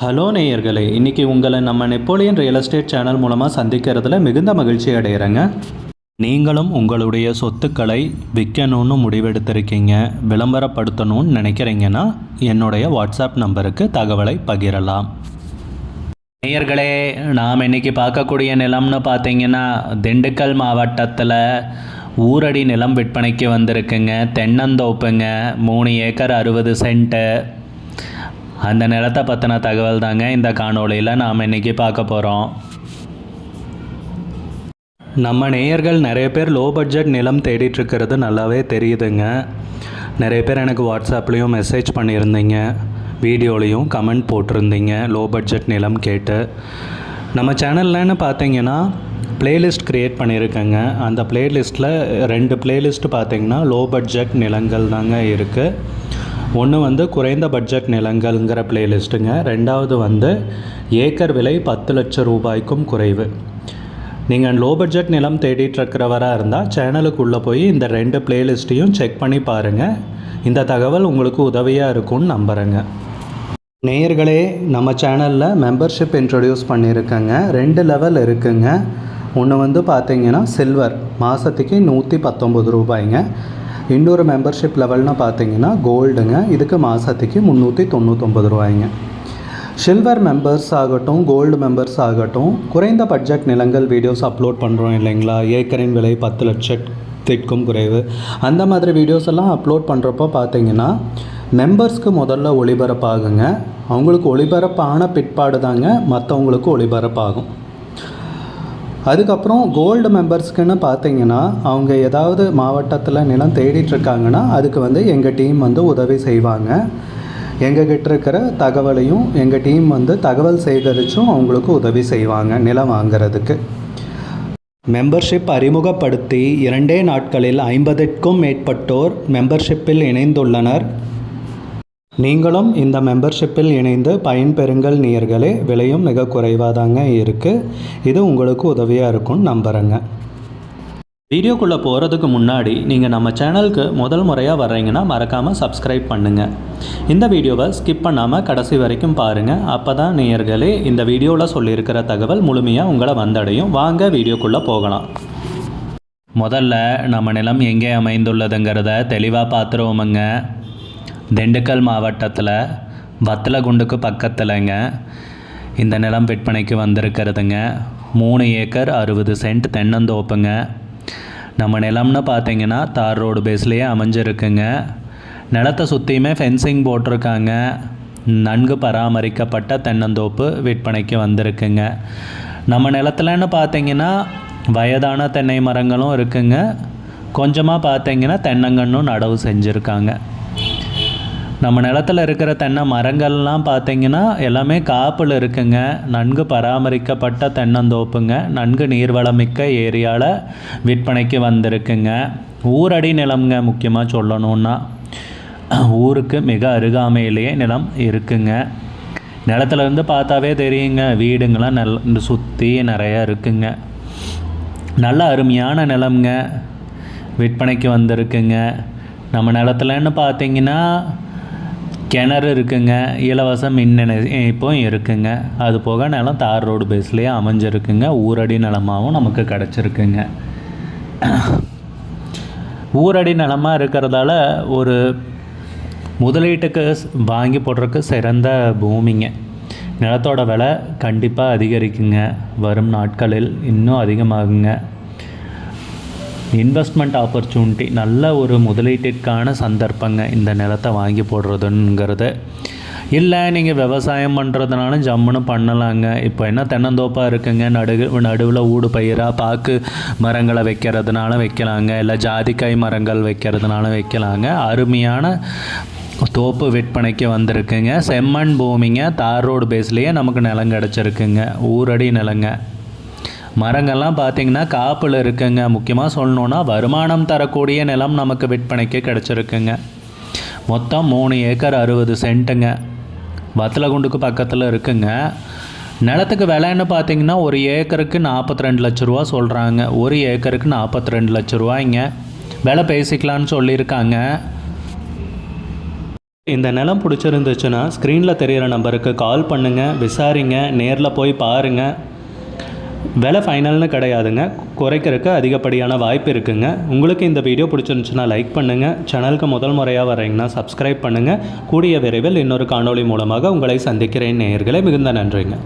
Hello நேயர்களே, இன்றைக்கி உங்களை நம்ம நெப்போலியன் ரியல் எஸ்டேட் சேனல் மூலமாக சந்திக்கிறதுல மிகுந்த மகிழ்ச்சி அடைகிறேங்க. நீங்களும் உங்களுடைய சொத்துக்களை விற்கணும்னு முடிவெடுத்திருக்கீங்க, விளம்பரப்படுத்தணும்னு நினைக்கிறீங்கன்னா என்னுடைய வாட்ஸ்அப் நம்பருக்கு தகவலை பகிரலாம். நேயர்களே, நாம் இன்றைக்கி பார்க்கக்கூடிய நிலம்னு பார்த்தீங்கன்னா திண்டுக்கல் மாவட்டத்தில் ஊரடி நிலம் விற்பனைக்கு வந்திருக்குங்க. தென்னந்தோப்புங்க, 3 ஏக்கர் 60 சென்ட்டு. அந்த நிலத்தை பற்றின தகவல் தாங்க இந்த காணொளியில் நாம் இன்றைக்கி பார்க்க போகிறோம். நம்ம நேயர்கள் நிறைய பேர் லோ பட்ஜெட் நிலம் தேடிட்டுருக்கிறது நல்லாவே தெரியுதுங்க. நிறைய பேர் எனக்கு வாட்ஸ்அப்லேயும் மெசேஜ் பண்ணியிருந்தீங்க, வீடியோலையும் கமெண்ட் போட்டிருந்தீங்க லோ பட்ஜெட் நிலம் கேட்டு. நம்ம சேனல்லன்னு பார்த்தீங்கன்னா ப்ளேலிஸ்ட் க்ரியேட் பண்ணியிருக்கேங்க. அந்த ப்ளேலிஸ்ட்டில் 2 ப்ளேலிஸ்ட்டு பார்த்தீங்கன்னா லோ பட்ஜெட் நிலங்கள் தாங்க இருக்குது. ஒன்று வந்து குறைந்த பட்ஜெட் நிலங்கள்ங்கிற பிளேலிஸ்ட்டுங்க. ரெண்டாவது வந்து ஏக்கர் விலை 10 லட்சம் ரூபாய்க்கும் குறைவு. நீங்கள் லோ பட்ஜெட் நிலம் தேடிட்டுருக்கிறவராக இருந்தால் சேனலுக்குள்ளே போய் இந்த 2 பிளேலிஸ்ட்டையும் செக் பண்ணி பாருங்கள். இந்த தகவல் உங்களுக்கு உதவியாக இருக்கும்னு நம்புகிறேங்க. நேயர்களே, நம்ம சேனலில் மெம்பர்ஷிப் இன்ட்ரடியூஸ் பண்ணியிருக்கேங்க. 2 லெவல் இருக்குங்க. ஒன்று வந்து பார்த்தீங்கன்னா சில்வர், மாதத்துக்கு 119 ரூபாய்ங்க. இன்னொரு மெம்பர்ஷிப் லெவல்னு பார்த்தீங்கன்னா கோல்டுங்க, இதுக்கு மாதத்துக்கு 399 ரூபாய்ங்க. சில்வர் மெம்பர்ஸ் ஆகட்டும், கோல்டு மெம்பர்ஸ் ஆகட்டும், குறைந்த பட்ஜெட் நிலங்கள் வீடியோஸ் அப்லோட் பண்ணுறோம் இல்லைங்களா, ஏக்கரின் விலை 10 லட்சத்திற்கும் குறைவு, அந்த மாதிரி வீடியோஸ் எல்லாம் அப்லோட் பண்ணுறப்போ பார்த்தீங்கன்னா மெம்பர்ஸ்க்கு முதல்ல ஒளிபரப்பாகுங்க. அவங்களுக்கு ஒளிபரப்பான பிற்பாடு தாங்க மற்றவங்களுக்கு ஒளிபரப்பாகும். அதுக்கப்புறம் கோல்டு மெம்பர்ஸ்க்குன்னு பார்த்தீங்கன்னா அவங்க ஏதாவது மாவட்டத்தில் நிலம் தேடிட்டுருக்காங்கன்னா அதுக்கு வந்து எங்கள் டீம் வந்து உதவி செய்வாங்க. எங்ககிட்ட இருக்கிற தகவலையும் எங்கள் டீம் வந்து தகவல் சேகரித்தும் அவங்களுக்கு உதவி செய்வாங்க நிலம் வாங்கிறதுக்கு. மெம்பர்ஷிப் அறிமுகப்படுத்தி 2 நாட்களில் 50க்கும் மேற்பட்டோர் மெம்பர்ஷிப்பில் இணைந்துள்ளனர். நீங்களும் இந்த மெம்பர்ஷிப்பில் இணைந்து பயன்பெறுங்கள் நேயர்களே. விலையும் மிக குறைவாக தாங்க இருக்குது. இது உங்களுக்கு உதவியாக இருக்கும்னு நம்புகிறேங்க. வீடியோக்குள்ளே போகிறதுக்கு முன்னாடி நீங்கள் நம்ம சேனலுக்கு முதல் முறையாக வர்றீங்கன்னா மறக்காமல் சப்ஸ்கிரைப் பண்ணுங்கள். இந்த வீடியோவை ஸ்கிப் பண்ணாமல் கடைசி வரைக்கும் பாருங்கள். அப்போ தான் நேயர்களே இந்த வீடியோவில் சொல்லியிருக்கிற தகவல் முழுமையாக உங்களை வந்தடையும். வாங்க வீடியோக்குள்ளே போகலாம். முதல்ல நம்ம நிலம் எங்கே அமைந்துள்ளதுங்கிறத தெளிவாக பார்த்துருவோமுங்க. திண்டுக்கல் மாவட்டத்தில் வத்தலகுண்டுக்கு பக்கத்துலங்க இந்த நிலம் விற்பனைக்கு வந்திருக்கிறதுங்க. 3 ஏக்கர் 60 சென்ட் தென்னந்தோப்புங்க. நம்ம நிலம்னு பார்த்தீங்கன்னா தார் ரோடு பேஸ்லேயே அமைஞ்சிருக்குங்க. நிலத்தை சுற்றியுமே ஃபென்சிங் போட்டிருக்காங்க. நன்கு பராமரிக்கப்பட்ட தென்னந்தோப்பு விற்பனைக்கு வந்திருக்குங்க. நம்ம நிலத்துலன்னு பார்த்தீங்கன்னா வயதான தென்னை மரங்களும் இருக்குங்க. கொஞ்சமாக பார்த்தீங்கன்னா தென்னங்கன்னும் நடவு செஞ்சுருக்காங்க. நம்ம நிலத்தில் இருக்கிற தென்னை மரங்கள்லாம் பார்த்திங்கன்னா எல்லாமே காப்பில் இருக்குங்க. நன்கு பராமரிக்கப்பட்ட தென்னந்தோப்புங்க. நன்கு நீர்வளமிக்க ஏரியாவில் விற்பனைக்கு வந்திருக்குங்க. ஊரடி நிலம்ங்க. முக்கியமாக சொல்லணுன்னா ஊருக்கு மிக அருகாமையிலேயே நிலம் இருக்குங்க. நிலத்துலேருந்து பார்த்தாவே தெரியுங்க, வீடுங்களாம் சுற்றி நிறையா இருக்குங்க. நல்ல அருமையான நிலம்ங்க. விற்பனைக்கு வந்திருக்குங்க. நம்ம நிலத்துலன்னு பார்த்திங்கன்னா கிணறு இருக்குங்க, இலவச மின் இணைப்பும் இருக்குங்க. அது போக நிலம் தார் ரோடு பேஸ்லேயே அமைஞ்சிருக்குங்க. ஊரடி நிலமாகவும் நமக்கு கிடச்சிருக்குங்க. ஊரடி நிலமாக இருக்கிறதால ஒரு முதலீட்டுக்கு வாங்கி போடுறதுக்கு சிறந்த பூமிங்க. நிலத்தோட விலை கண்டிப்பாக அதிகரிக்குங்க. வரும் நாட்களில் இன்னும் அதிகமாகுங்க. இன்வெஸ்ட்மெண்ட் ஆப்பர்ச்சுனிட்டி, நல்ல ஒரு முதலீட்டிற்கான சந்தர்ப்பங்க இந்த நிலத்தை வாங்கி போடுறதுங்கிறது. இல்லை நீங்கள் விவசாயம் பண்ணுறதுனாலும் ஜம்முன்னு பண்ணலாங்க. இப்போ என்ன தென்னந்தோப்பாக இருக்குங்க, நடுவில் ஊடு பயிராக பாக்கு மரங்களை வைக்கிறதுனால வைக்கலாங்க, இல்லை ஜாதிக்காய் மரங்கள் வைக்கிறதுனால வைக்கலாங்க. அருமையான தோப்பு விற்பனைக்கு வந்திருக்குங்க. செம்மண் பூமிங்க. தார் ரோடு பேஸ்லேயே நமக்கு நிலம் கிடச்சிருக்குங்க. ஊரடி நிலங்க. மரங்கள்லாம் பார்த்திங்கன்னா காப்பில் இருக்குங்க. முக்கியமாக சொல்லணுன்னா வருமானம் தரக்கூடிய நிலம் நமக்கு விற்பனைக்கு கிடச்சிருக்குங்க. மொத்தம் 3 ஏக்கர் 60 சென்ட்டுங்க. வத்தலகுண்டுக்கு பக்கத்தில் இருக்குங்க. நிலத்துக்கு விலைன்னு பார்த்திங்கன்னா ஒரு ஏக்கருக்கு 42 லட்ச ரூபா சொல்கிறாங்க. ஒரு ஏக்கருக்கு 42 லட்ச ரூபாய்ங்க விலை பேசிக்கலான்னு சொல்லியிருக்காங்க. இந்த நிலம் பிடிச்சிருந்துச்சுன்னா ஸ்க்ரீனில் தெரிகிற நம்பருக்கு கால் பண்ணுங்கள், விசாரிங்க, நேரில் போய் பாருங்கள். விலை ஃபைனல்னு கிடையாதுங்க, குறைக்கிறதுக்கு அதிகப்படியான வாய்ப்பு இருக்குங்க. உங்களுக்கு இந்த வீடியோ பிடிச்சிருந்துச்சுன்னா லைக் பண்ணுங்கள். சேனலுக்கு முதல் முறையாக வரீங்கன்னா சப்ஸ்கிரைப் பண்ணுங்கள். கூடிய விரைவில் இன்னொரு காணொளி மூலமாக உங்களை சந்திக்கிறேன் நேயர்களே. மிகுந்த நன்றிங்க.